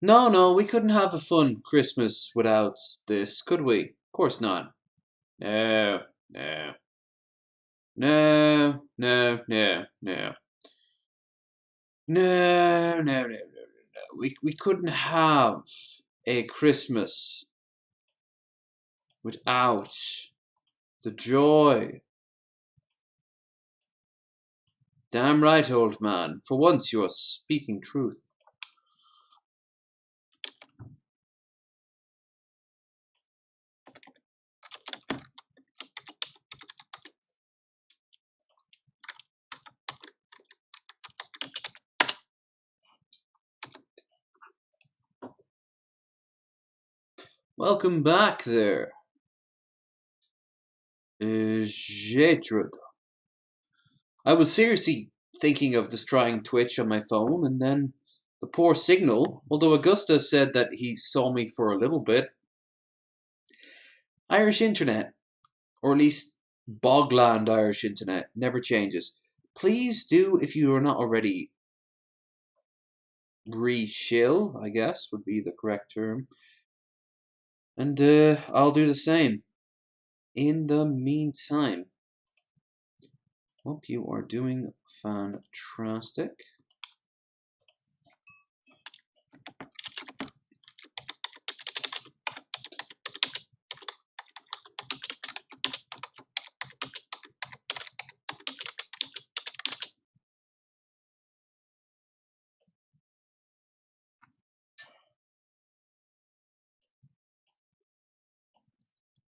No, no, we couldn't have a fun Christmas without this, could we? Of course not. No, no, no, no, no, no. No, no, no, no, no, no. We couldn't have a Christmas without the joy. Damn right, old man. For once you are speaking truth. Welcome back there, Jetro. I was seriously thinking of destroying Twitch on my phone, and then the poor signal, although Augusta said that he saw me for a little bit. Irish internet, or at least bogland Irish internet, never changes. Please do, if you are not already, re-shill, I guess, would be the correct term. And I'll do the same. In the meantime, hope you are doing fantastic.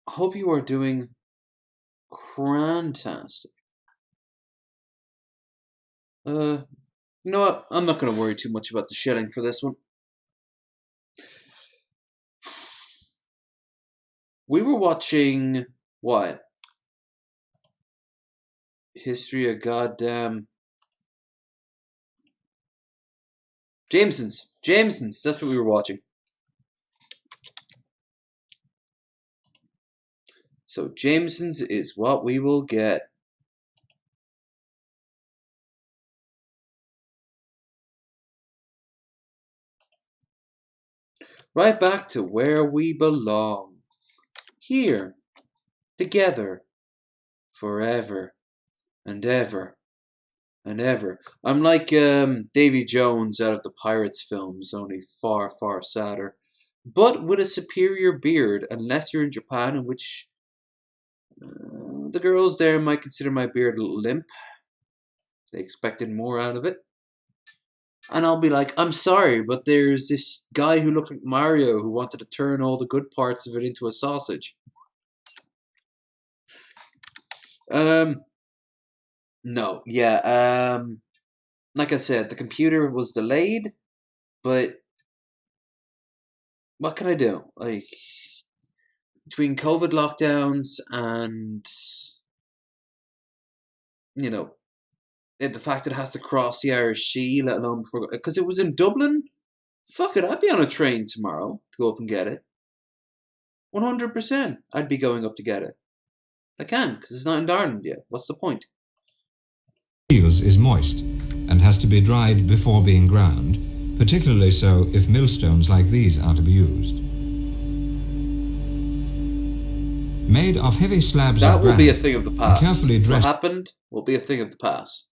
Hope you are doing fantastic. You know what? I'm not going to worry too much about the shilling for this one. We were watching what? History of goddamn Jameson's. That's what we were watching. So Jameson's is what we will get. Right back to where we belong. Here. Together. Forever. And ever. And ever. I'm like Davy Jones out of the Pirates films, only far, far sadder. But with a superior beard, unless you're in Japan, in which the girls there might consider my beard a little limp. They expected more out of it. And I'll be like, I'm sorry, but there's this guy who looked like Mario who wanted to turn all the good parts of it into a sausage. No, yeah, like I said, the computer was delayed, but what can I do? Like, between COVID lockdowns and, you know, the fact that it has to cross the Irish Sea, let alone before, because it was in Dublin. Fuck it, I'd be on a train tomorrow to go up and get it. 100%, I'd be going up to get it. I can, because it's not in Ireland yet. What's the point? Is moist and has to be dried before being ground, particularly so if millstones like these are to be used. Made of heavy slabs that of granite, will be a thing of the past. Carefully dressed. What happened will be a thing of the past.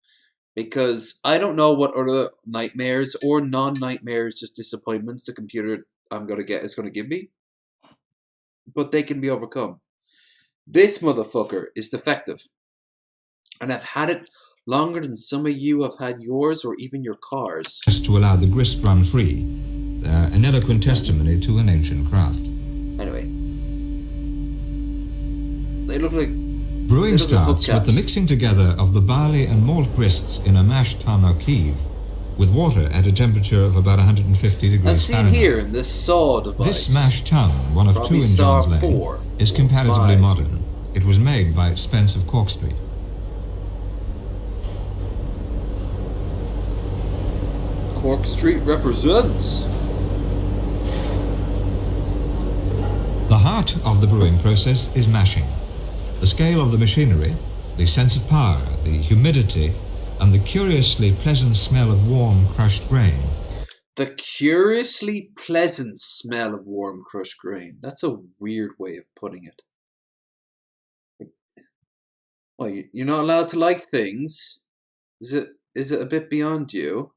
Because I don't know what other nightmares or non-nightmares, just disappointments the computer I'm going to get is going to give me. But they can be overcome. This motherfucker is defective. And I've had it longer than some of you have had yours or even your cars. To allow the grist run free. An eloquent testimony to an ancient craft. Anyway. They look like... Brewing starts with the mixing together of the barley and malt grists in a mash tun or keeve, with water at a temperature of about 150 degrees As seen Fahrenheit. here in this saw device. This mash tun, one of two in John's Lane, is comparatively modern. It was made by Spence of Cork Street. Cork Street represents. The heart of the brewing process is mashing. The scale of the machinery, the sense of power, the humidity, and the curiously pleasant smell of warm, crushed grain The curiously pleasant smell of warm crushed grain. That's a weird way of putting it. Well, you're not allowed to like things. Is it a bit beyond you?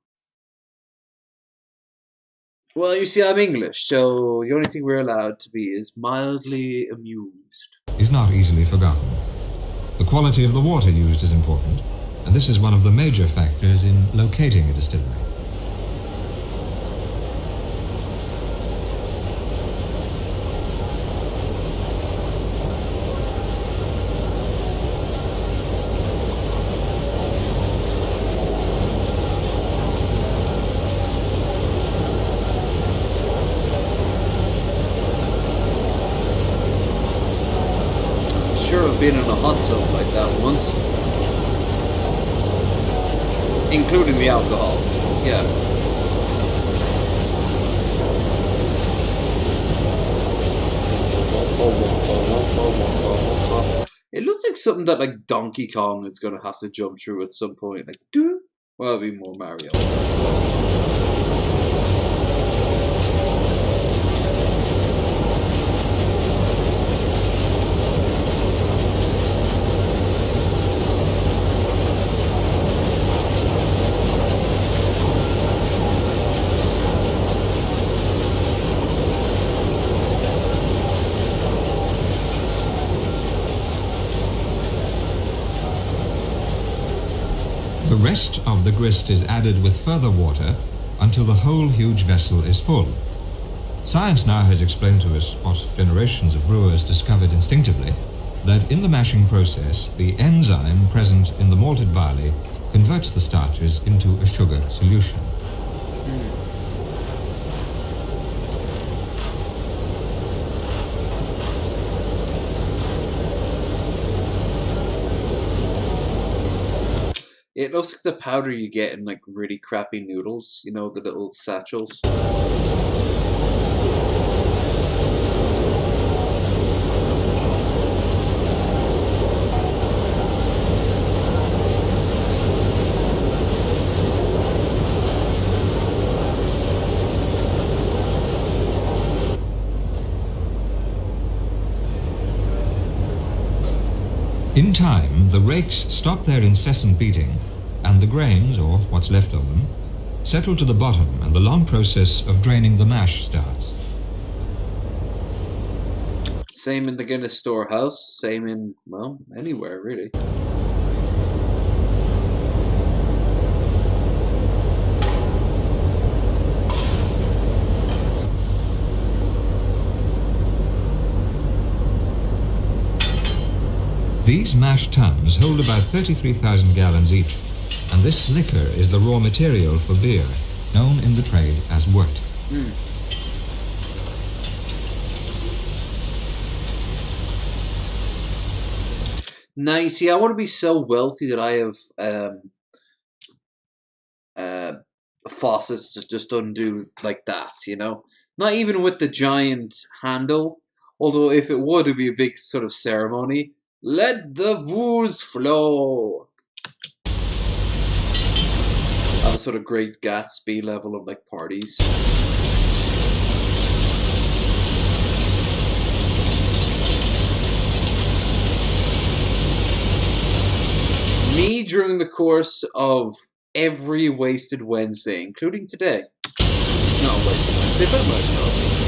Well, you see, I'm English, so the only thing we're allowed to be is mildly amused. Is not easily forgotten. The quality of the water used is important, and this is one of the major factors in locating a distillery. Sure, I've been in a hot tub like that once, including the alcohol. Yeah. It looks like something that like Donkey Kong is gonna have to jump through at some point. Like, do well, it'll be more Mario. The rest of the grist is added with further water until the whole huge vessel is full. Science now has explained to us what generations of brewers discovered instinctively, that in the mashing process, the enzyme present in the malted barley converts the starches into a sugar solution. It looks like the powder you get in like really crappy noodles, you know, the little satchels. In time, the rakes stop their incessant beating, and the grains, or what's left of them, settle to the bottom, and the long process of draining the mash starts. Same in the Guinness storehouse, same in, well, anywhere really. These mash tuns hold about 33,000 gallons each, and this liquor is the raw material for beer, known in the trade as wort. Now, you see, I want to be so wealthy that I have faucets to just undo like that, you know? Not even with the giant handle, although if it would, it'd be a big sort of ceremony. Let the booze flow! Have a sort of Great Gatsby level of like parties. Me during the course of every Wasted Wednesday, including today. It's not a Wasted Wednesday, but it might as well be.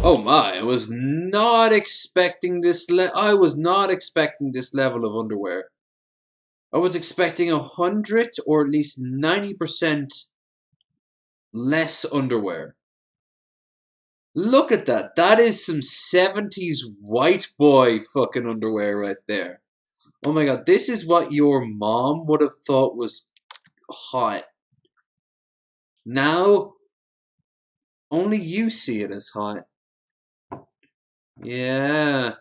Oh my, I was not expecting this I was not expecting this level of underwear. I was expecting 100 or at least 90% less underwear. Look at that. That is some 70s white boy fucking underwear right there. Oh my god, this is what your mom would have thought was hot. Now, only you see it as hot. Yeah.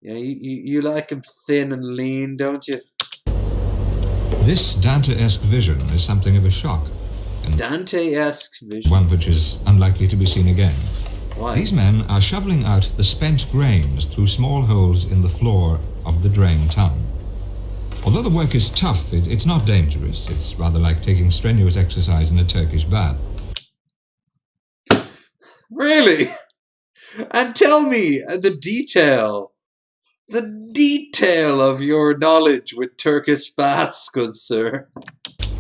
Yeah, you like him thin and lean, don't you? This Dante-esque vision is something of a shock, and Dante-esque vision. one which is unlikely to be seen again. Why? These men are shoveling out the spent grains through small holes in the floor of the drain tunnel. Although the work is tough, it's not dangerous. It's rather like taking strenuous exercise in a Turkish bath. Really? And tell me the detail of your knowledge with Turkish baths, good sir.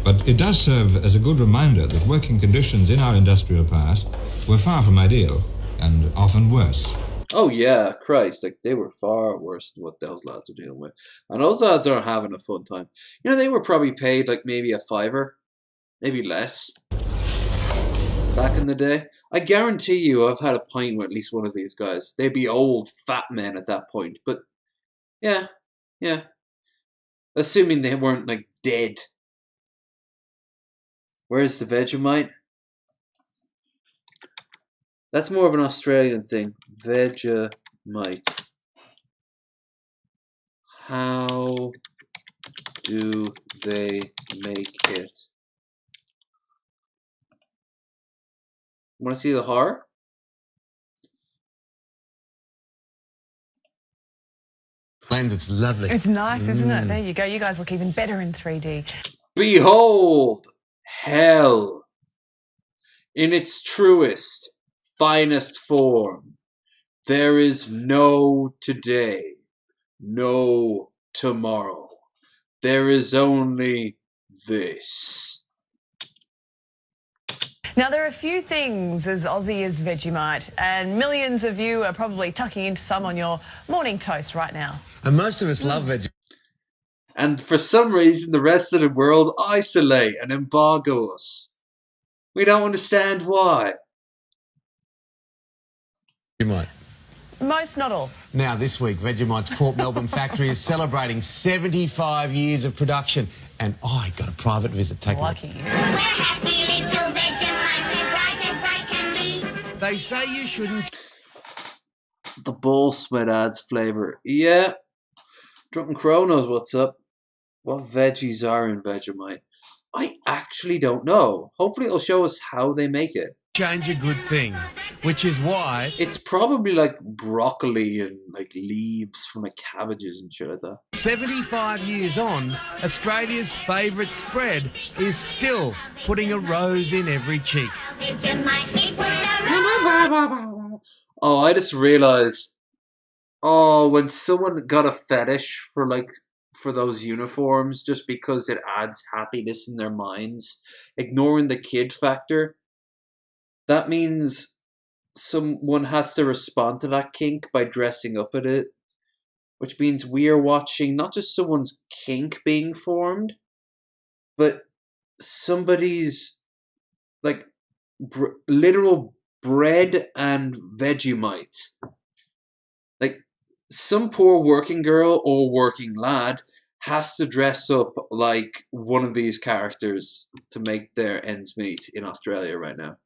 But it does serve as a good reminder that working conditions in our industrial past were far from ideal, and often worse. Oh yeah, Christ, like they were far worse than what those lads are dealing with. And those lads are having a fun time. You know, they were probably paid like maybe a $5, maybe less. Back in the day. I guarantee you I've had a pint with at least one of these guys. They'd be old, fat men at that point. But yeah. Assuming they weren't like dead. Where's the Vegemite? That's more of an Australian thing. Vegemite. How do they make it? Want to see the horror? Lens, it's lovely. It's nice, isn't it? There you go. You guys look even better in 3D. Behold, hell in its truest, finest form. There is no today, no tomorrow. There is only this. Now, there are a few things as Aussie as Vegemite, and millions of you are probably tucking into some on your morning toast right now. And most of us love Vegemite. And for some reason, the rest of the world isolate and embargo us. We don't understand why. Most, not all. Now, this week, Vegemite's Port Melbourne factory is celebrating 75 years of production. And I got a private visit. Take a look. Lucky you. We're happy little Vegemite, we're bright as bright can be. They say you shouldn't. The ball sweat adds flavour. Yeah. Drunken Crow knows what's up. What veggies are in Vegemite? I actually don't know. Hopefully it'll show us how they make it. Change a good thing, which is why It's probably like broccoli and like leaves from like cabbages and shit like that. 75 years on, Australia's favourite spread is still putting a rose in every cheek. Vegemite equals a rose. Oh, I just realised. Oh, when someone got a fetish for those uniforms just because it adds happiness in their minds, ignoring the kid factor, that means someone has to respond to that kink by dressing up at it, which means we are watching not just someone's kink being formed, but somebody's like literal bread and Vegemite. Like some poor working girl or working lad has to dress up like one of these characters to make their ends meet in Australia right now.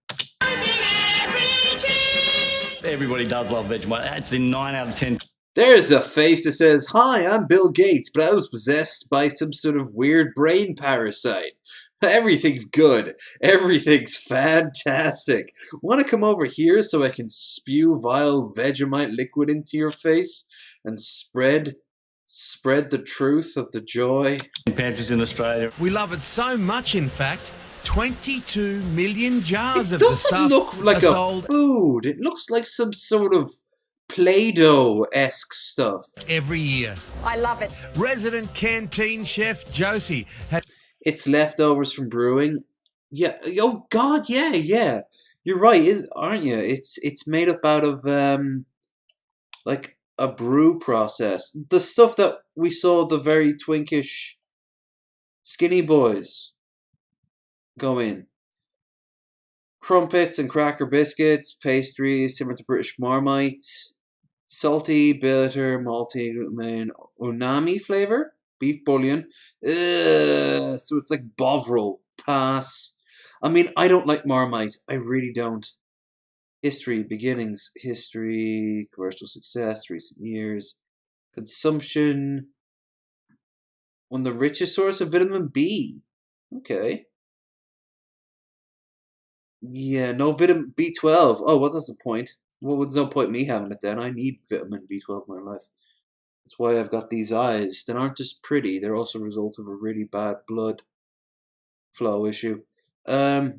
Everybody does love Vegemite. It's in 9 out of 10. There's a face that says, "Hi, I'm Bill Gates, but I was possessed by some sort of weird brain parasite. Everything's good. Everything's fantastic. Want to come over here so I can spew vile Vegemite liquid into your face and spread the truth of the joy?" Pantries in Australia. We love it so much, in fact, 22 million jars It of the doesn't stuff look like are a sold food. It looks like some sort of Play-Doh-esque stuff. every year. I love it. Resident canteen chef Josie has It's leftovers from brewing. Yeah. Oh God. Yeah. You're right, aren't you? It's made up out of like a brew process. The stuff that we saw the very twinkish skinny boys go in. Crumpets and cracker biscuits, pastries similar to British Marmite, salty, bitter, malty, umami flavor, beef bouillon. So it's like Bovril. Pass. I mean, I don't like Marmite. I really don't. History, beginnings, history, commercial success, recent years, consumption. One of the richest source of vitamin B. Okay. Yeah, no vitamin B12. Oh, what is the point? Well, there's no point me having it then. I need vitamin B12 in my life. That's why I've got these eyes that aren't just pretty, they're also a result of a really bad blood flow issue. Low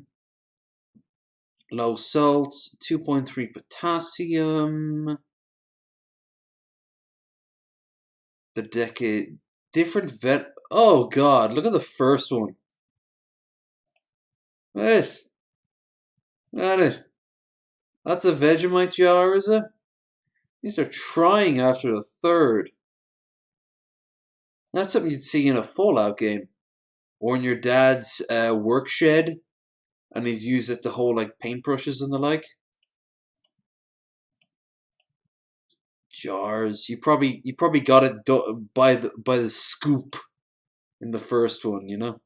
salt, 2.3 potassium. The decade, different vet. Oh God, look at the first one. Look at this. Look at it. That's a Vegemite jar, is it? These are trying after the third. That's something you'd see in a Fallout game. Or in your dad's work shed. And he's used it to hold like paintbrushes and the like. Jars. You probably got it by the scoop in the first one, you know?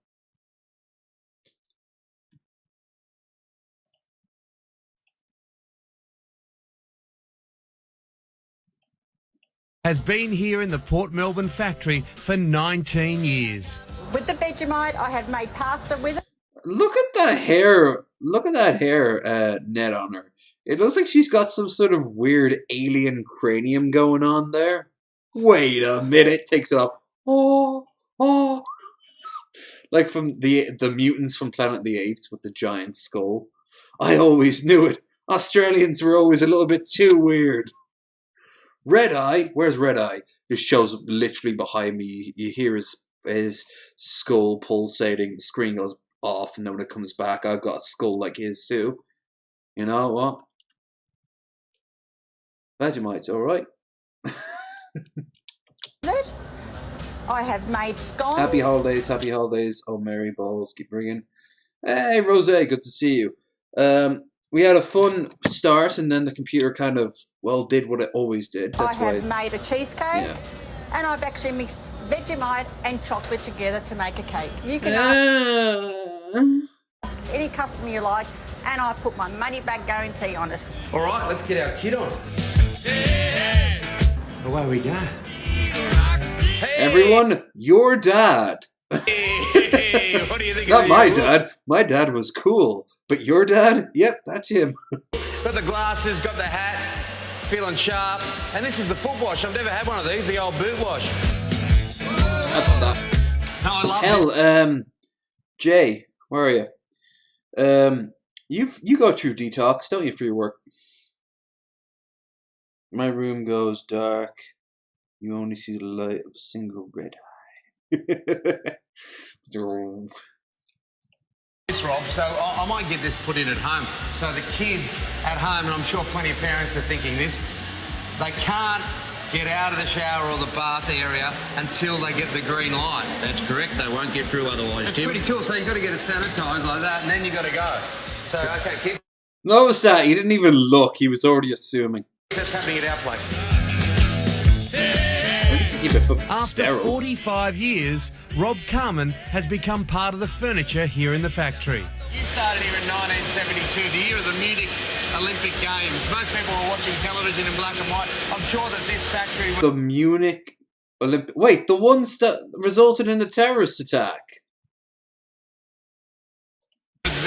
Has been here in the Port Melbourne factory for 19 years. With the Vegemite, I have made pasta with it. Look at the hair. Look at that hair net on her. It looks like she's got some sort of weird alien cranium going on there. Wait a minute. Takes it off. Oh. Like from the mutants from Planet of the Apes with the giant skull. I always knew it. Australians were always a little bit too weird. Red Eye? Where's Red Eye? This show's literally behind me. You hear his skull pulsating. The screen goes off, and then when it comes back, I've got a skull like his too. You know what? Vegemite's alright. I have made scones. Happy holidays, happy holidays. Oh, merry balls, keep ringing. Hey, Rose, good to see you. We had a fun start, and then the computer kind of, well, did what it always did. That's I have made a cheesecake, yeah. And I've actually mixed Vegemite and chocolate together to make a cake. You can ask any customer you like, and I put my money-back guarantee on it. All right, let's get our kid on. Away we go. Everyone, your dad. Hey, what do you think? Not my dad. My dad was cool. But your dad? Yep, that's him. Got the glasses, got the hat, feeling sharp. And this is the foot wash. I've never had one of these, the old boot wash. No, I love Hell, Jay, where are you? You go through detox, don't you, for your work? My room goes dark. You only see the light of a single red eye. This, Rob, so I might get this put in at home. So the kids at home, and I'm sure plenty of parents are thinking this, they can't get out of the shower or the bath area until they get the green light. That's correct. They won't get through otherwise, It's Tim. pretty cool. So you've got to get it sanitised like that, and then you've got to go. So, okay, keep... Notice that. He didn't even look. He was already assuming. That's happening at our place. I need to keep it fucking After sterile. 45 years, Rob Carmen has become part of the furniture here in the factory. You started here in 1972, the year of the Munich Olympic Games. Most people were watching television in black and white. I'm sure that this factory was... The Munich Olympic... Wait, the ones that resulted in the terrorist attack.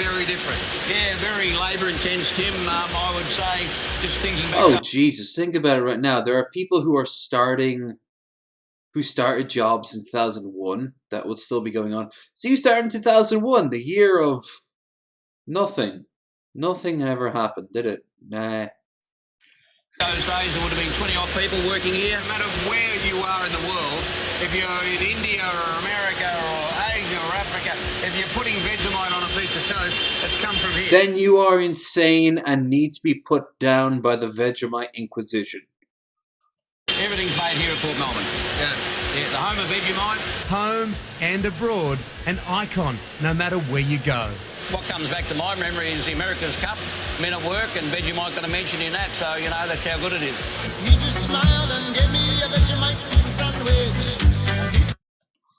very different. Yeah, very labour intense, Tim. I would say, just thinking back Oh, up. Jesus. Think about it right now. There are people who are who started jobs in 2001 that would still be going on. So you started in 2001, the year of nothing. Nothing ever happened, did it? Nah. Those days there would have been 20-odd people working here. No matter where you are in the world, if you're in India or America or Asia or Africa, if you're putting Vegemite on a piece of toast, it's come from here. Then you are insane and need to be put down by the Vegemite Inquisition. Everything's made here at Port Melbourne. Yeah, the home of Vegemite. Home and abroad, an icon no matter where you go. What comes back to my memory is the America's Cup, men at work, and Vegemite got a mention in that, so, you know, that's how good it is. He just smiled and gave me a Vegemite sandwich. And he said,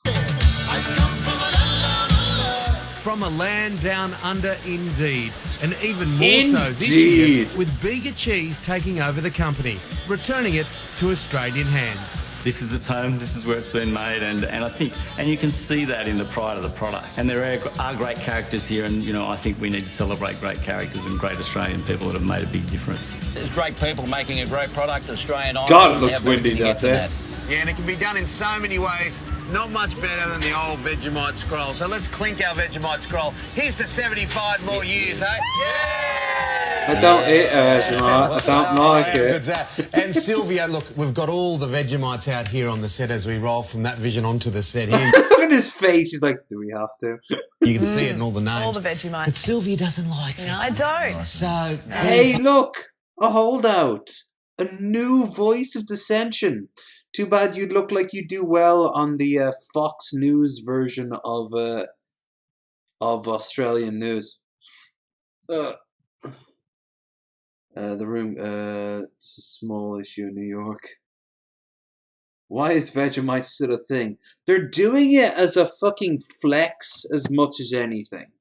I come from a land down under. From a land down under, indeed. And even more so this Indeed. year, with Bega Cheese taking over the company, returning it to Australian hands. this is its home, this is where it's been made, and I think, and you can see that in the pride of the product. And there are great characters here, and you know, I think we need to celebrate great characters and great Australian people that have made a big difference. There's great people making a great product, Australian God, it looks windy out there. Yeah, and it can be done in so many ways. Not much better than the old Vegemite scroll. So let's clink our Vegemite scroll. Here's to 75 more years, eh? I don't eat Vegemite. I don't like it. And Sylvia, look, we've got all the Vegemites out here on the set as we roll from that vision onto the set here. Look at his face. He's like, do we have to? You can see it in all the names. All the Vegemite. But Sylvia doesn't like it. No, I don't. So, Hey, look! A holdout. A new voice of dissension. Too bad you'd look like you do well on the Fox News version of Australian news. The room, it's a small issue in New York. Why is Vegemite still a thing? They're doing it as a fucking flex as much as anything.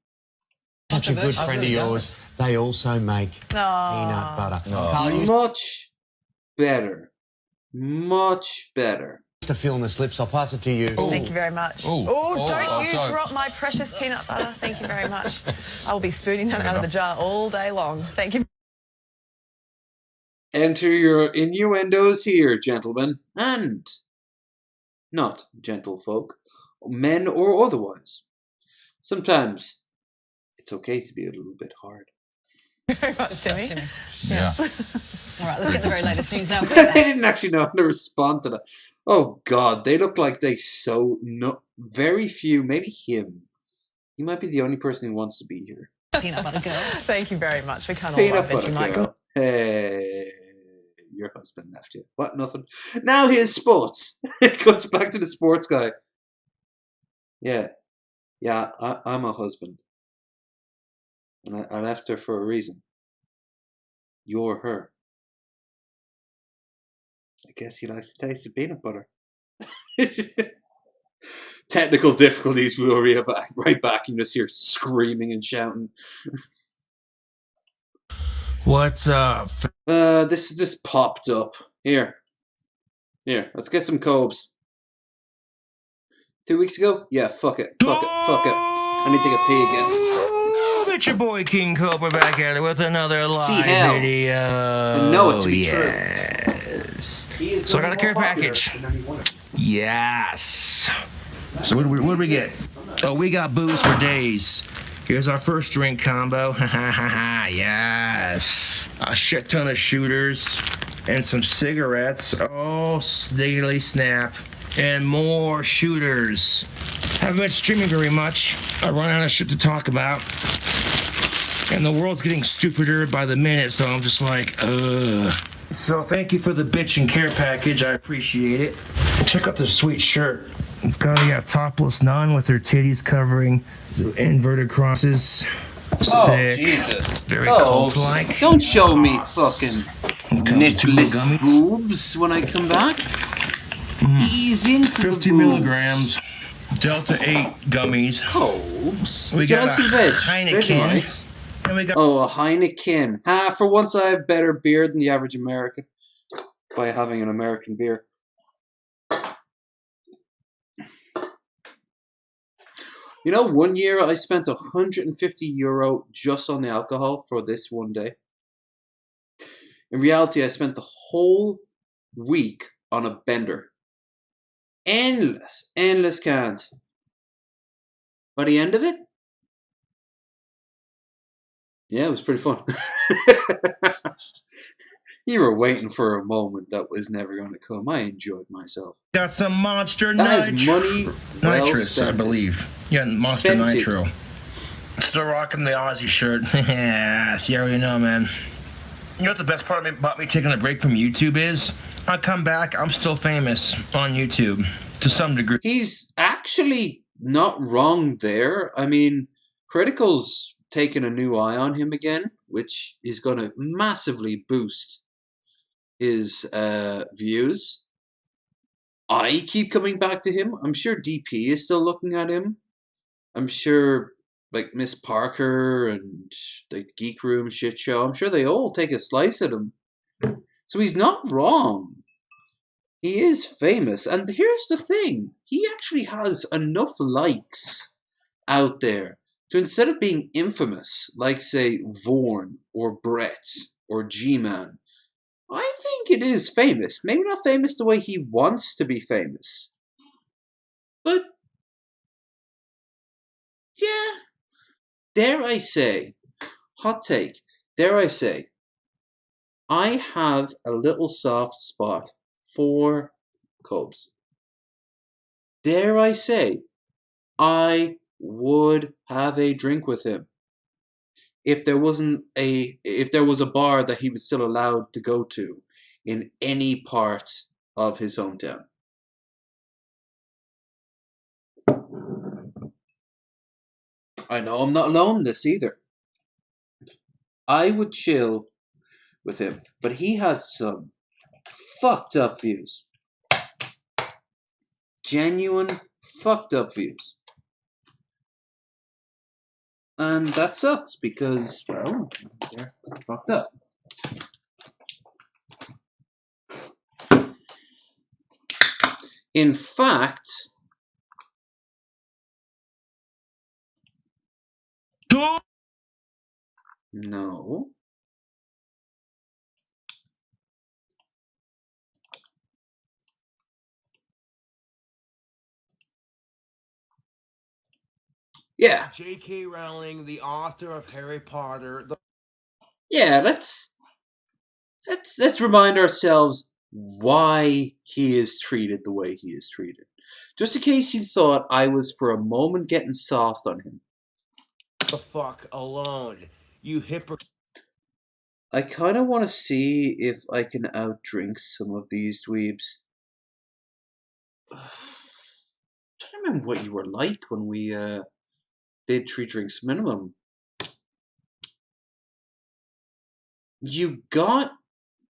Such a good friend of yours. They also make peanut butter. Carl, you Much better. Much better. to fill in the slips. I'll pass it to you. Thank you very much. Don't drop my precious peanut butter. Thank you very much. I will be spooning that out of the jar all day long. Thank you. Enter your innuendos here, gentlemen, and not gentlefolk, men or otherwise. Sometimes it's okay to be a little bit hard. Very much, Timmy. Yeah. All right, let's get the very latest news now. They didn't actually know how to respond to that. Oh God, they look like they very few, maybe him. He might be the only person who wants to be here. Peanut butter girl. Thank you very much. We can't all Peanut love butter Vegemite. girl. Hey, your husband left you. What? Nothing. Now here's sports. It goes back to the sports guy. Yeah, I'm a husband, and I left her for a reason. You're her. I guess he likes the taste of peanut butter. Technical difficulties. We'll be right back. You just hear screaming and shouting. What's up? This just popped up. Here, let's get some cobes. 2 weeks ago? Yeah, fuck it. I need to take a pee again. It's your boy King Cobra back at it with another live video. I know it to be true. So I got a care package. Yes. So what do we get? Oh, we got booze for days. Here's our first drink combo. Yes. A shit ton of shooters and some cigarettes. Oh, sniggly snap. And more shooters. Haven't been streaming very much. I run out of shit to talk about. And the world's getting stupider by the minute, so I'm just like, ugh. So thank you for the bitch and care package. I appreciate it. Check out this sweet shirt. It's got a topless nun with her titties covering inverted crosses. Oh, Sick. Jesus. Very Oh, cult-like. don't show me fucking necklace gummies. boobs when I come back. Ease into the 50 boobs. milligrams. Delta 8 gummies. Cobes. We Would you got like some a veg? Heineken. Vegemite? And we got Oh, a Heineken. For once I have better beer than the average American by having an American beer. You know, one year I spent €150 just on the alcohol for this one day. In reality, I spent the whole week on a bender. Endless cans. By the end of it, yeah, it was pretty fun. You were waiting for a moment that was never going to come. I enjoyed myself. some Monster That is money well Nitrous, I spent. believe. Yeah, Monster Spent it. Nitro. Still rocking the Aussie shirt. Yes, you already know, man. You know what the best part about me taking a break from YouTube is? I come back, I'm still famous on YouTube to some degree. He's actually not wrong there. I mean, Critical's taken a new eye on him again, which is going to massively boost his views. I keep coming back to him. I'm sure DP is still looking at him. I'm sure, like, Miss Parker and the Geek Room shit show, I'm sure they all take a slice at him. So he's not wrong. He is famous, and here's the thing. He actually has enough likes out there to, instead of being infamous, like, say, Vorn or Brett or G-Man, I think it is famous. Maybe not famous the way he wants to be famous. But, yeah, dare I say, hot take, dare I say, I have a little soft spot for Cubs. Dare I say, I would have a drink with him if there was a bar that he was still allowed to go to in any part of his hometown. I know I'm not alone in this either. I would chill with him, but he has some fucked up views. Genuine fucked up views. And that sucks because, well, they're fucked up. In fact, no. Yeah. J.K. Rowling, the author of Harry Potter. Yeah, let's remind ourselves why he is treated the way he is treated. Just in case you thought I was for a moment getting soft on him. The fuck alone, you hypocrite. I kind of want to see if I can outdrink some of these dweebs. I'm trying to remember what you were like when we did 3 drinks minimum. You got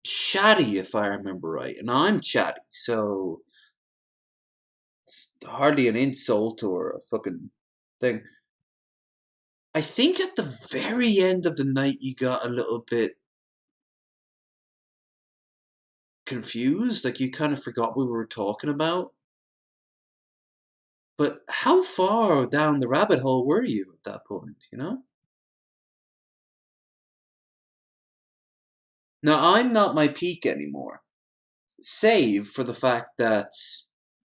chatty, if I remember right, and I'm chatty, so it's hardly an insult or a fucking thing. I think at the very end of the night you got a little bit confused, like you kind of forgot what we were talking about. But how far down the rabbit hole were you at that point, you know? Now, I'm not my peak anymore, save for the fact that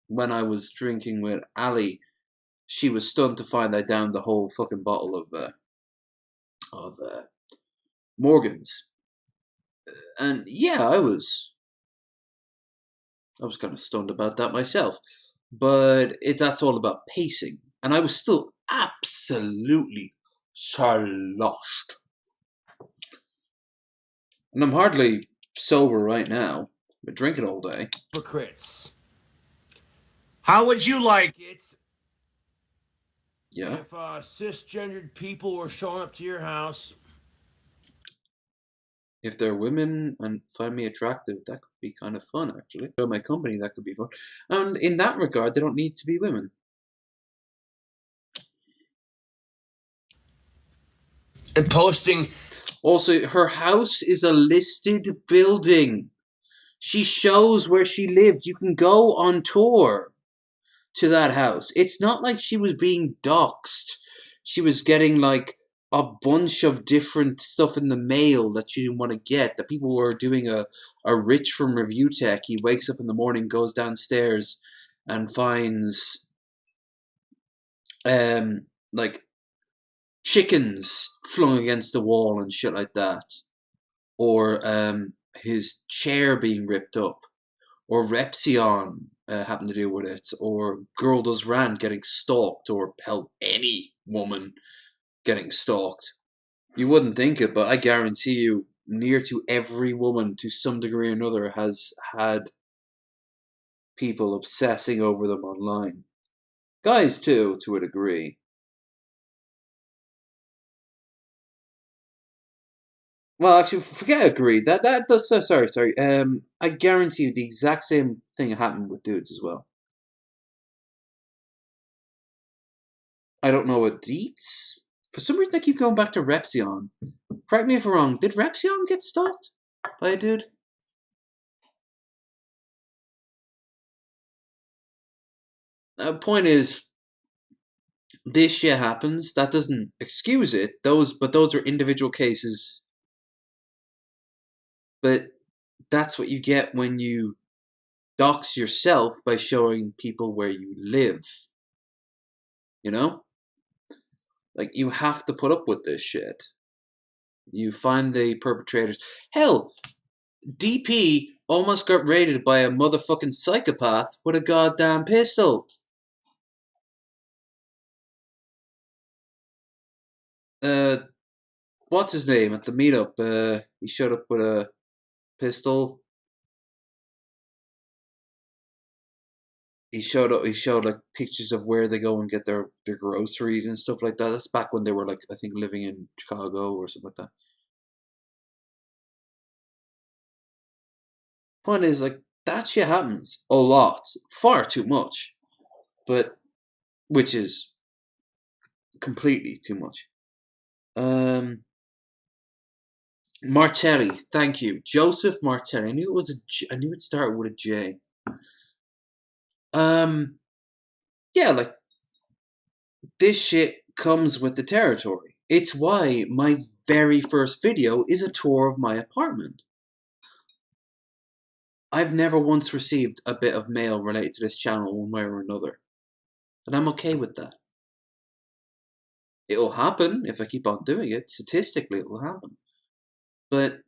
when I was drinking with Ali, she was stunned to find I downed the whole fucking bottle of Morgan's. And yeah, I was kind of stunned about that myself. But that's all about pacing. And I was still absolutely sloshed. And I'm hardly sober right now. I've been drinking all day. Hypocrites. How would you like it Yeah. if cisgendered people were showing up to your house? If they're women and find me attractive, that could be kind of fun, actually. Show my company, that could be fun. And in that regard, they don't need to be women. And posting. Also, her house is a listed building. She shows where she lived. You can go on tour to that house. It's not like she was being doxxed. She was getting like a bunch of different stuff in the mail that she didn't want to get. That people were doing a Rich from Review Tech. He wakes up in the morning, goes downstairs, and finds like chickens flung against the wall and shit like that, or his chair being ripped up, or Repsion having to deal with it, or Girl Does Rant getting stalked, or hell, any woman getting stalked. You wouldn't think it, but I guarantee you, near to every woman, to some degree or another, has had people obsessing over them online. Guys too, to a degree. Well, actually, forget agreed. That's sorry. I guarantee you the exact same thing happened with dudes as well. I don't know what deets. For some reason, I keep going back to Repsion. Correct me if I'm wrong. Did Repsion get stalked by a dude? Point is, this shit happens. That doesn't excuse it. But those are individual cases. But that's what you get when you dox yourself by showing people where you live. You know? Like, you have to put up with this shit. You find the perpetrators. Hell, DP almost got raided by a motherfucking psychopath with a goddamn pistol. What's his name at the meetup? He showed up with a pistol. He showed like pictures of where they go and get their groceries and stuff like that. That's back when they were, like, I think living in Chicago or something like that. Point is, like, that shit happens a lot, far too much, but which is completely too much. Martelli, thank you, Joseph Martelli. I knew it started with a J. Yeah, like, this shit comes with the territory. It's why my very first video is a tour of my apartment. I've never once received a bit of mail related to this channel one way or another. And I'm okay with that. It'll happen if I keep on doing it. Statistically, it'll happen. But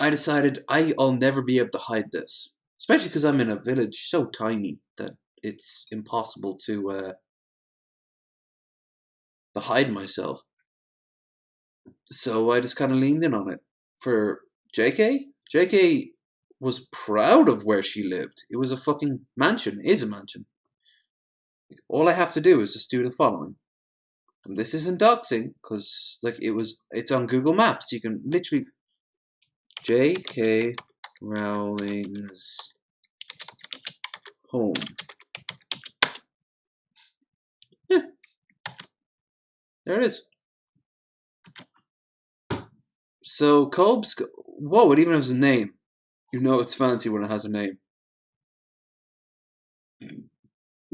I decided I'll never be able to hide this. Especially because I'm in a village so tiny that it's impossible to hide myself. So I just kind of leaned in on it. For JK? JK was proud of where she lived. It was a fucking mansion. It is a mansion. All I have to do is just do the following. And this isn't doxing, because like it's on Google Maps. You can literally J.K. Rowling's home. Yeah. There it is. So Kolb's, whoa, it even has a name. You know it's fancy when it has a name.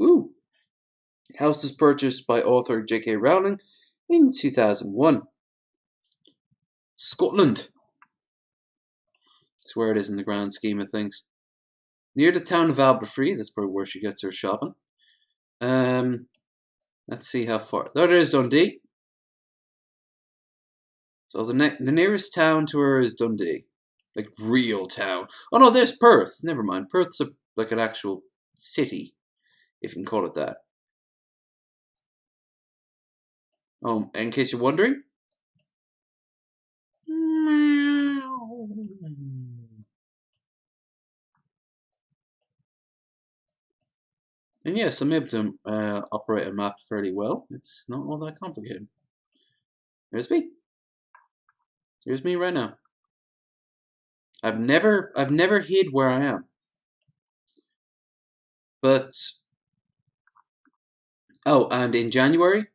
Ooh. House was purchased by author J.K. Rowling in 2001. Scotland. That's where it is in the grand scheme of things. Near the town of Alberfree, that's probably where she gets her shopping. Let's see how far. There it is, Dundee. So the nearest town to her is Dundee. Like, real town. Oh no, there's Perth. Never mind. Perth's like an actual city, if you can call it that. Oh, in case you're wondering. And yes, I'm able to operate a map fairly well. It's not all that complicated. Here's me. Here's me right now. I've never hid where I am. But oh, and in January,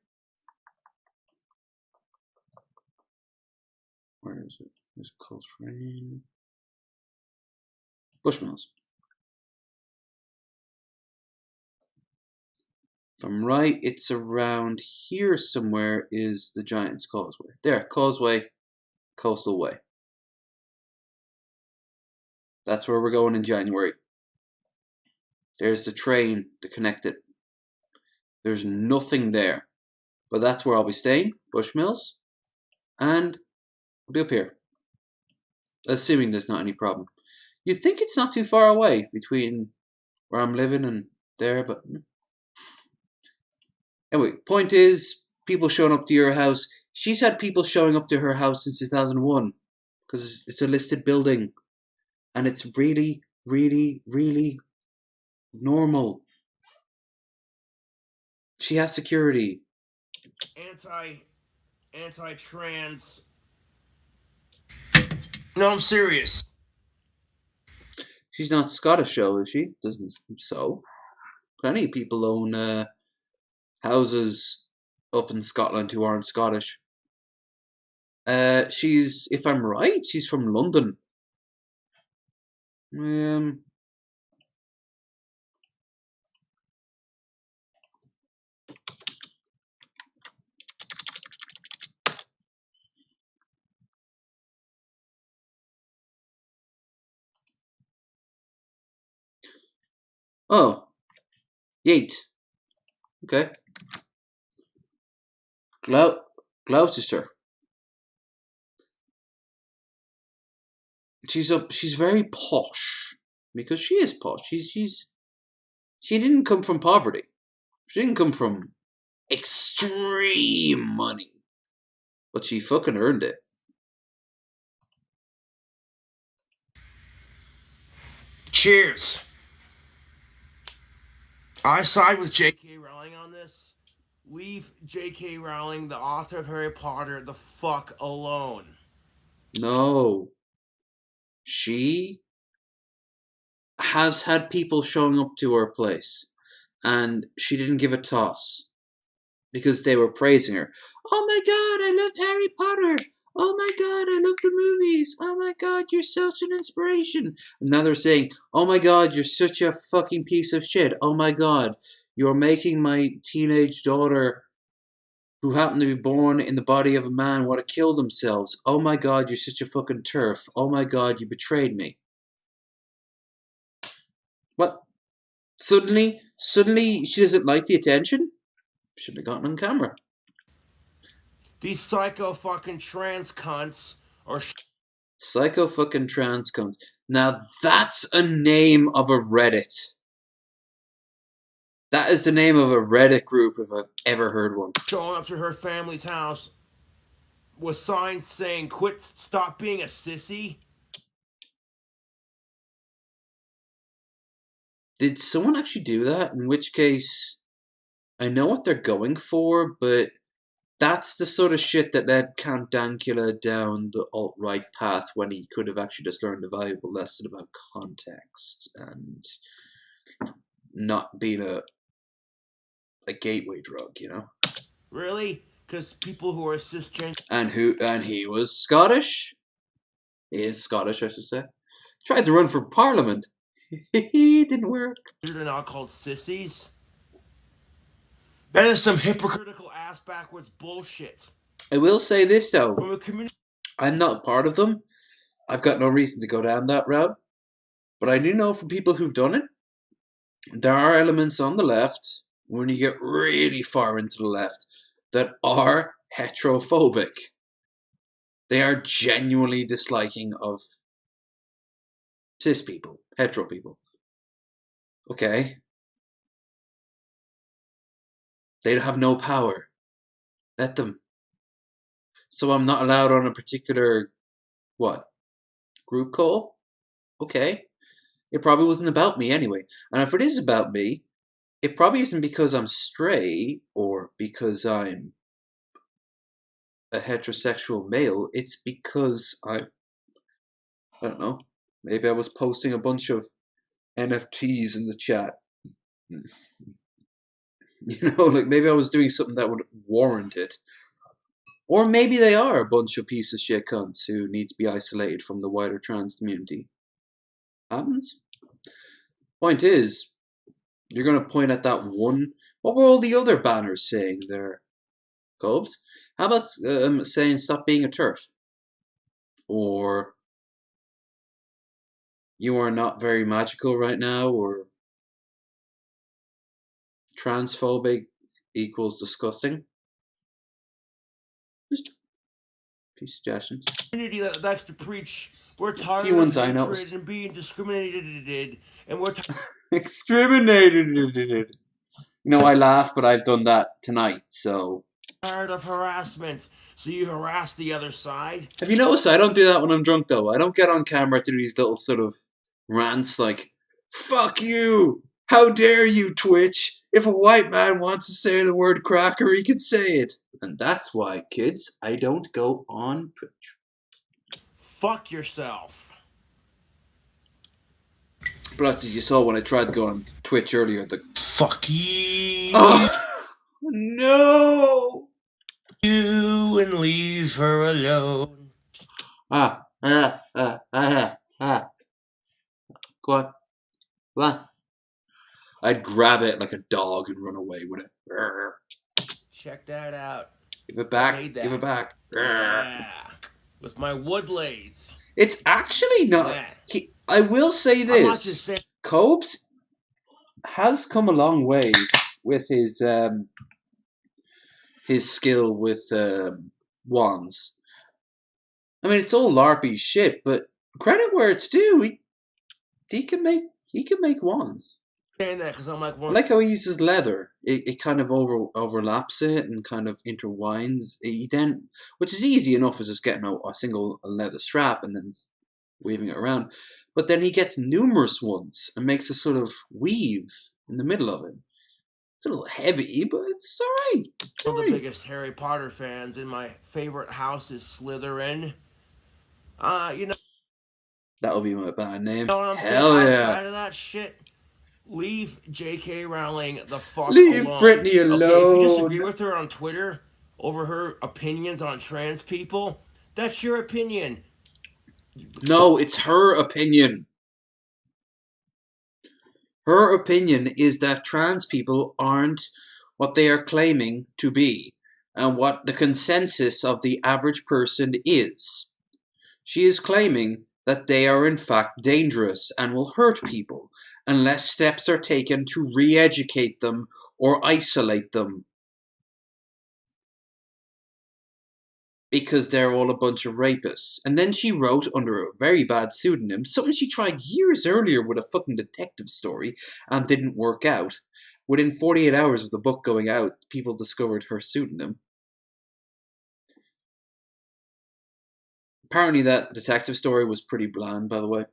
where is it? There's Coltrane. Bushmills. If I'm right, it's around here somewhere is the Giant's Causeway. There, Causeway, Coastal Way. That's where we're going in January. There's the train to connect it. There's nothing there. But that's where I'll be staying, Bushmills. And I'll be up here. Assuming there's not any problem. You'd think it's not too far away between where I'm living and there, but anyway, point is, people showing up to your house. She's had people showing up to her house since 2001 because it's a listed building, and it's really, really, really normal. She has security. Anti-trans. No, I'm serious. She's not Scottish, though, is she? Doesn't so. Plenty of people own houses up in Scotland who aren't Scottish. She's, if I'm right, she's from London. Oh. Yeet. Okay. Gloucester. She's very posh. Because she is posh. She didn't come from poverty. She didn't come from extreme money. But she fucking earned it. Cheers. I side with J.K. Rowling on this. Leave J.K. Rowling, the author of Harry Potter, the fuck alone. No. She has had people showing up to her place. And she didn't give a toss. Because they were praising her. Oh my god, I loved Harry Potter. Oh my god, I love the movies. Oh my god, you're such an inspiration. And now they're saying, oh my god, you're such a fucking piece of shit. Oh my god, you're making my teenage daughter, who happened to be born in the body of a man, want to kill themselves. Oh my god, you're such a fucking turf. Oh my god, you betrayed me. What? Suddenly she doesn't like the attention? Shouldn't have gotten on camera. These psycho fucking trans cunts are Psycho fucking trans cunts. Now that's a name of a Reddit. That is the name of a Reddit group if I've ever heard one. showing up to her family's house with signs saying, stop being a sissy. Did someone actually do that? In which case, I know what they're going for, but that's the sort of shit that led Count Dankula down the alt-right path when he could have actually just learned a valuable lesson about context and not being a gateway drug, you know? Really? Because people who are cisgender And he was Scottish. He is Scottish, I should say. Tried to run for parliament. Didn't work. are now called sissies. That is some hypocritical ass backwards bullshit. I will say this though. From a community, I'm not part of them. I've got no reason to go down that route. But I do know from people who've done it, there are elements on the left, when you get really far into the left, that are heterophobic. They are genuinely disliking of cis people, hetero people. Okay. They have no power. Let them. So I'm not allowed on a particular, group call? Okay. It probably wasn't about me anyway. And if it is about me, it probably isn't because I'm straight or because I'm a heterosexual male. It's because I don't know. Maybe I was posting a bunch of NFTs in the chat. You know, like maybe I was doing something that would warrant it. Or maybe they are a bunch of piece of shit cunts who need to be isolated from the wider trans community. Happens. Point is, you're going to point at that one. What were all the other banners saying there, Cobes? How about saying stop being a turf? Or you are not very magical right now, or transphobic equals disgusting. Just a few suggestions. Community that likes to preach we're tired Few ones of I hatred noticed. and being discriminated, and we're Exterminated. You know, I laugh, but I've done that tonight, so. tired of harassment. So you harass the other side. Have you noticed I don't do that when I'm drunk, though? I don't get on camera to do these little sort of rants like, fuck you! How dare you, Twitch! If a white man wants to say the word cracker, he can say it. And that's why, kids, I don't go on Twitch. Fuck yourself. But as you saw when I tried to go on Twitch earlier, the... Fuck you. Oh, no! You and leave her alone. Go on. Go on. I'd grab it like a dog and run away with it. Check that out. Give it back. Give it back. Yeah. With my wood lathe. It's actually not... Yeah. I will say I'm not just this. saying. Cobes has come a long way with his skill with wands. I mean, it's all LARPy shit, but credit where it's due. He can make wands. Saying that because I'm like, I like how he uses leather. It kind of overlaps it and kind of intertwines. He then, which is easy enough, as just getting a single leather strap and then weaving it around. But then he gets numerous ones and makes a sort of weave in the middle of it. It's a little heavy, but it's alright. one of the biggest Harry Potter fans, and my favorite house is Slytherin. You know That'll be my band name. what I'm Hell saying? yeah. Outside of that shit, leave J.K. Rowling the fuck Leave alone. Britney Okay, if you disagree alone. with her on Twitter over her opinions on trans people, that's your opinion. No, it's her opinion. Her opinion is that trans people aren't what they are claiming to be, and what the consensus of the average person is. She is claiming that they are in fact dangerous and will hurt people unless steps are taken to re-educate them or isolate them. Because they're all a bunch of rapists. And then she wrote under a very bad pseudonym, something she tried years earlier with a fucking detective story and didn't work out. Within 48 hours of the book going out, people discovered her pseudonym. Apparently that detective story was pretty bland, by the way.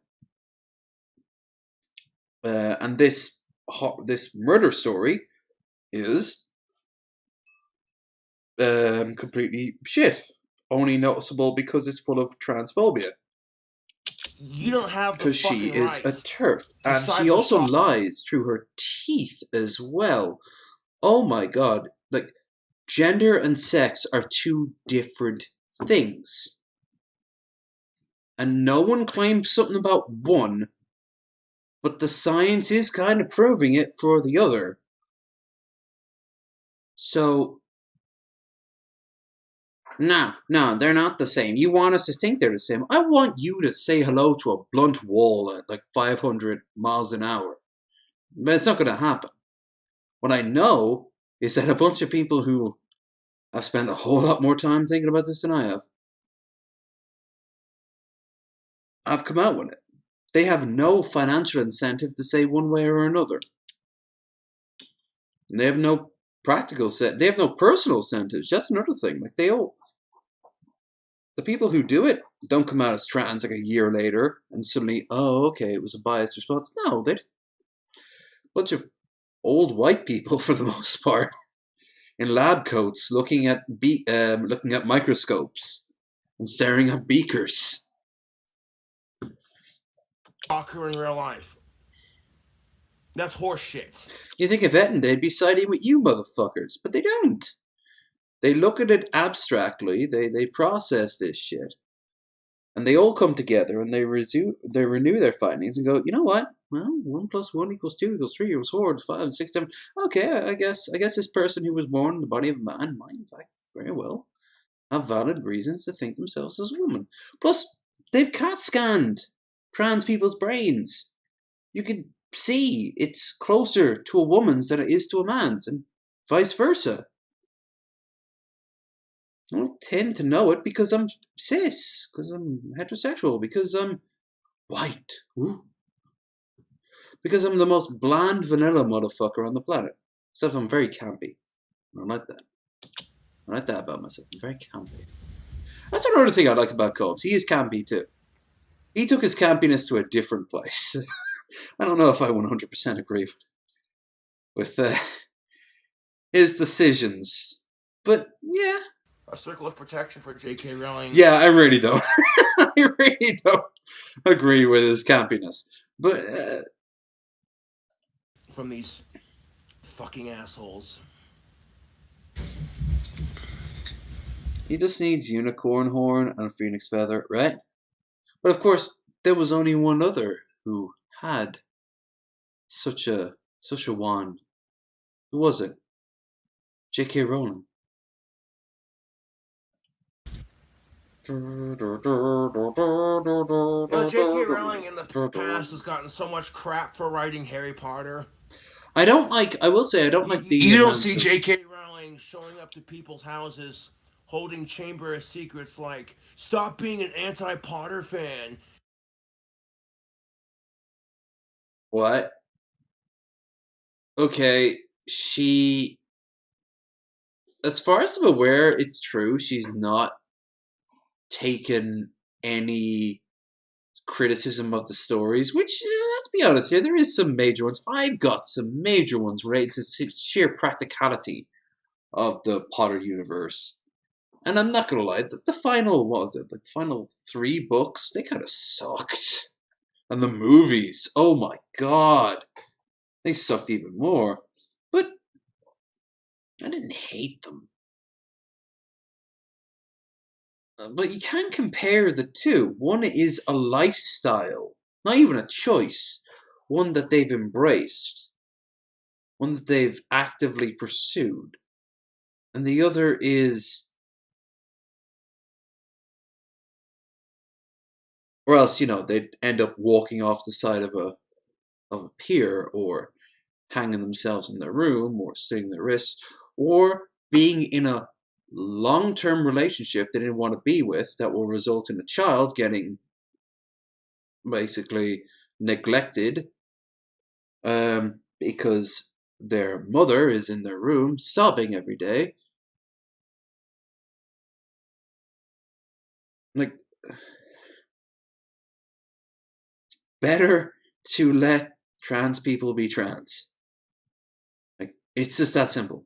And this murder story is completely shit. Only noticeable because it's full of transphobia. You don't have the Because she fucking is a right TERF. to And she cyber also stalk. lies through her teeth as well. Oh my god. Like, gender and sex are two different things. And no one claims something about one, but the science is kind of proving it for the other. So, no, they're not the same. You want us to think they're the same. I want you to say hello to a blunt wall at like 500 miles an hour. But it's not going to happen. What I know is that a bunch of people who have spent a whole lot more time thinking about this than I have come out with it. They have no financial incentive to say one way or another. And they have no practical set. They have no personal incentives. That's another thing. Like the people who do it don't come out as trans like a year later and suddenly, oh, okay, it was a biased response. No, they're just a bunch of old white people for the most part in lab coats looking at microscopes and staring at beakers. Stalker in real life. That's horseshit. You think if Etten, they'd be siding with you motherfuckers, but they don't. They look at it abstractly, they process this shit, and they all come together and they renew their findings and go, you know what? Well, 1 + 1 = 2 = 3 = 4 = 5 = 6 = 7. Okay, I guess this person who was born in the body of a man might, in fact, very well have valid reasons to think themselves as a woman. Plus, they've CAT scanned trans people's brains. You can see it's closer to a woman's than it is to a man's, and vice versa. I don't tend to know it because I'm cis, because I'm heterosexual, because I'm white. Ooh. Because I'm the most bland vanilla motherfucker on the planet. Except I'm very campy. I like that. I like that about myself. I'm very campy. That's another thing I like about Cobbs. He is campy too. He took his campiness to a different place. I don't know if I 100% agree with his decisions. But, yeah. A circle of protection for J.K. Rowling. Yeah, I really don't. I really don't agree with his campiness. But, from these fucking assholes. He just needs unicorn horn and a phoenix feather, right? But of course, there was only one other who had such a wand. Who was it? J.K. Rowling. You know, J.K. Rowling in the past has gotten so much crap for writing Harry Potter. I don't like. I will say I don't like the You don't amount see of. J.K. Rowling showing up to people's houses holding Chamber of Secrets like, stop being an anti-Potter fan. What? Okay, she. As far as I'm aware, it's true. She's not taken any criticism of the stories, which, let's be honest here, there is some major ones. I've got some major ones related to sheer practicality of the Potter universe. And I'm not gonna lie, the final, what was it, like the final 3 books, they kind of sucked. And the movies, oh my god, they sucked even more. But I didn't hate them. But you can't compare the two. One is a lifestyle, not even a choice. One that they've embraced. One that they've actively pursued. And the other is... Or else, they'd end up walking off the side of a pier, or hanging themselves in their room, or slitting their wrists, or being in a long-term relationship they didn't want to be with that will result in a child getting basically neglected because their mother is in their room sobbing every day. Like, better to let trans people be trans. Like, it's just that simple.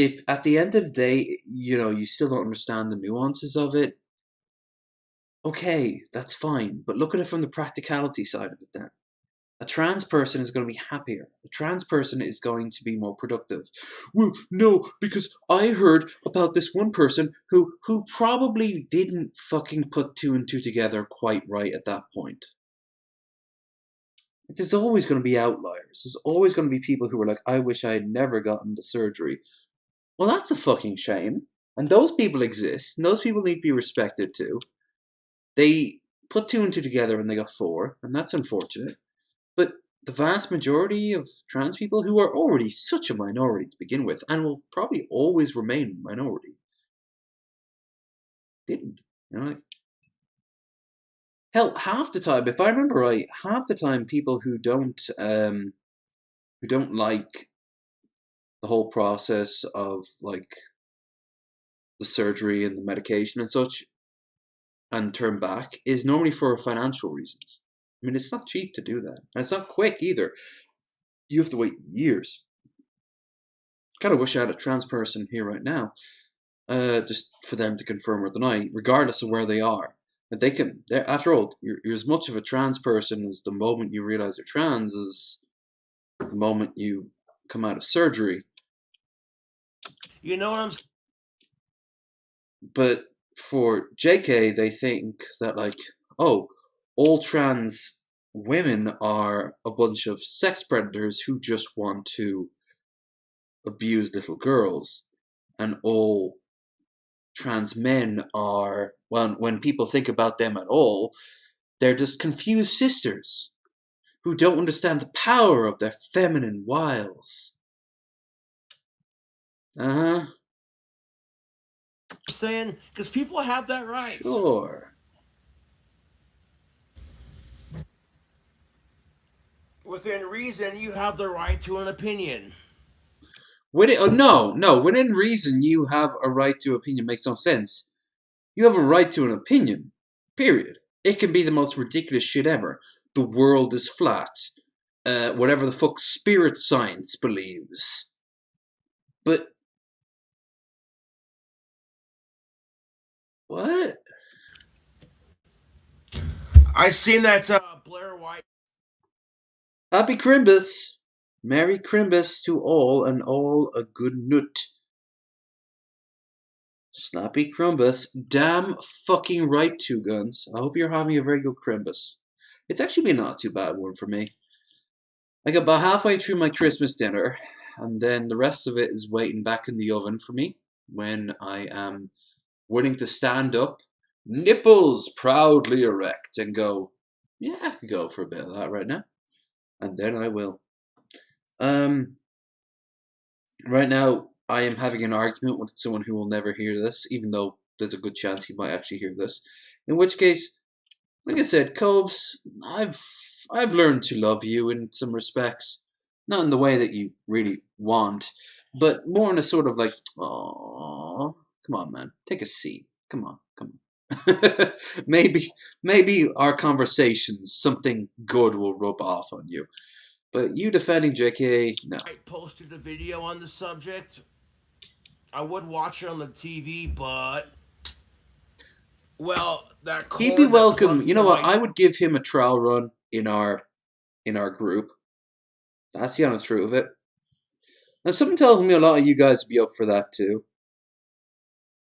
If at the end of the day, you still don't understand the nuances of it, okay, that's fine. But look at it from the practicality side of it then. A trans person is going to be happier. A trans person is going to be more productive. Well, no, because I heard about this one person who probably didn't fucking put 2 and 2 together quite right at that point. There's always going to be outliers. There's always going to be people who are like, I wish I had never gotten the surgery. Well, that's a fucking shame. And those people exist, and those people need to be respected too. They put 2 and 2 together and they got 4, and that's unfortunate. But the vast majority of trans people, who are already such a minority to begin with, and will probably always remain a minority, didn't. Hell, half the time, if I remember right, half the time people who don't like the whole process of like the surgery and the medication and such, and turn back, is normally for financial reasons. I mean, it's not cheap to do that, and it's not quick either. You have to wait years. Kind of wish I had a trans person here right now, just for them to confirm or deny, regardless of where they are. But they can. After all, you're as much of a trans person as the moment you realize you're trans as the moment you come out of surgery. You know what I'm saying? But for JK, they think that, like, oh, all trans women are a bunch of sex predators who just want to abuse little girls, and all trans men are, well, when people think about them at all, they're just confused sisters who don't understand the power of their feminine wiles. Uh-huh. Saying, because people have that right. Sure. Within reason, you have the right to an opinion. Within reason, you have a right to opinion makes no sense. You have a right to an opinion. Period. It can be the most ridiculous shit ever. The world is flat. Whatever the fuck spirit science believes. But... what? I seen that Blair White. Happy Crimbus! Merry Crimbus to all, and all a good nut. Snappy Crimbus. Damn fucking right, Two Guns. I hope you're having a very good Crimbus. It's actually been not too bad one for me. I got about halfway through my Christmas dinner, and then the rest of it is waiting back in the oven for me when I am willing to stand up, nipples proudly erect, and go, Yeah, I could go for a bit of that right now. And then I will. Right now, I am having an argument with someone who will never hear this, even though there's a good chance he might actually hear this. In which case, like I said, Cobes, I've learned to love you in some respects. Not in the way that you really want, but more in a sort of like, oh, come on, man, take a seat. Come on, come on. maybe our conversations, something good will rub off on you. But you defending JK, no. I posted a video on the subject. I would watch it on the TV, but well, that He'd be cord that welcome. plugs You into know what? my I would give him a trial run in our group. That's the honest truth of it. And something tells me a lot of you guys would be up for that too.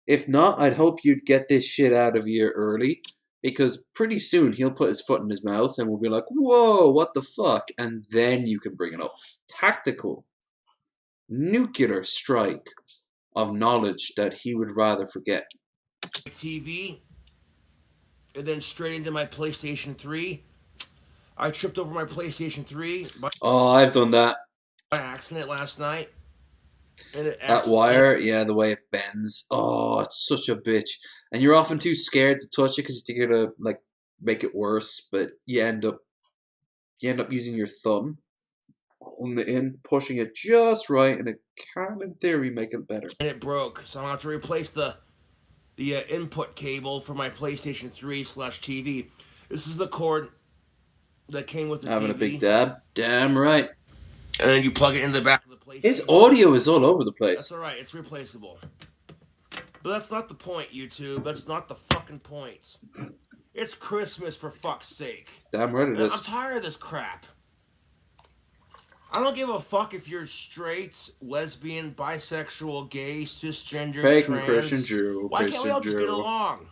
If not, I'd hope you'd get this shit out of here early, because pretty soon he'll put his foot in his mouth and we'll be like, whoa, what the fuck? And then you can bring it up. Tactical, nuclear strike of knowledge that he would rather forget. TV and then straight into my PlayStation 3. I tripped over my PlayStation 3 by Oh, I've done that. accident last night. And That wire, yeah, the way it bends. Oh, it's such a bitch. And you're often too scared to touch it because you think you're gonna like make it worse, but you end up using your thumb on the end, pushing it just right, and it can, in theory, make it better. and it broke, so I'm gonna have to replace the input cable for my PlayStation 3/TV. This is the cord that came with the Having TV. a big dab, damn right. And then you plug it in the back of the PlayStation. His audio is all over the place. That's alright, it's replaceable. But that's not the point, YouTube. That's not the fucking point. It's Christmas, for fuck's sake. Damn right it I'm is. tired of this crap. I don't give a fuck if you're straight, lesbian, bisexual, gay, cisgender, Pagan, trans. Christian, Jew, Why can't we all just get Jew. along?